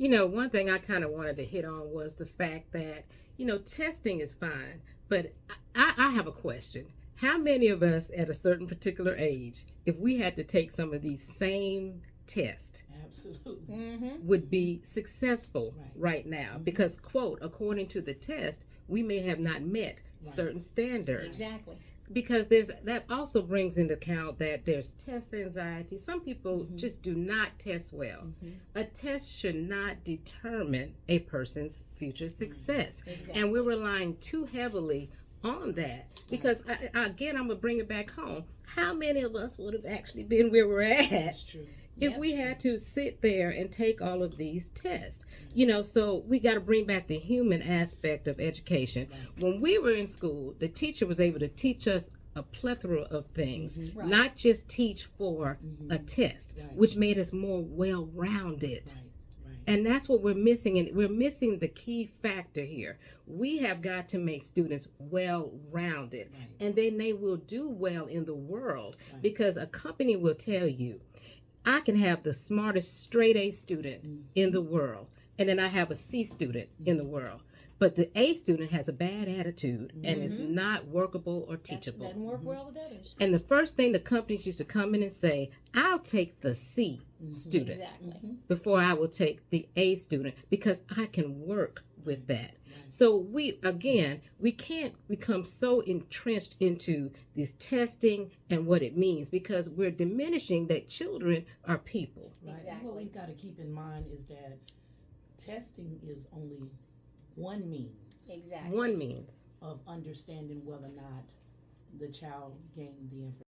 One thing I kind of wanted to hit on was the fact that, testing is fine, but I have a question. How many of us at a certain particular age, if we had to take some of these same tests, Absolutely. would be successful Right. right now? Because, quote, according to the test, we may have not met certain standards. Exactly. Because that also brings into account that there's test anxiety. Some people just do not test well. A test should not determine a person's future success. Exactly. And we're relying too heavily on that because again, I'm gonna bring it back home. How many of us would have actually been where we're at That's true. if we had to sit there and take all of these tests? So we got to bring back the human aspect of education. When we were in school, the teacher was able to teach us a plethora of things, Right. not just teach for a test, Right. which made us more well-rounded. Right. Right. And that's what we're missing, and we're missing the key factor here. We have got to make students well-rounded, Right. and then they will do well in the world Right. because a company will tell you, I can have the smartest straight A student in the world, and then I have a C student in the world. But the A student has a bad attitude and is not workable or That teachable. doesn't work well with others. And the first thing the companies used to come in and say, I'll take the C student Exactly. before I will take the A student because I can work with that. So we can't become so entrenched into this testing and what it means because we're diminishing that children are people. Right. And Exactly. what we've got to keep in mind is that testing is only one means Exactly. One means. of understanding whether or not the child gained the information.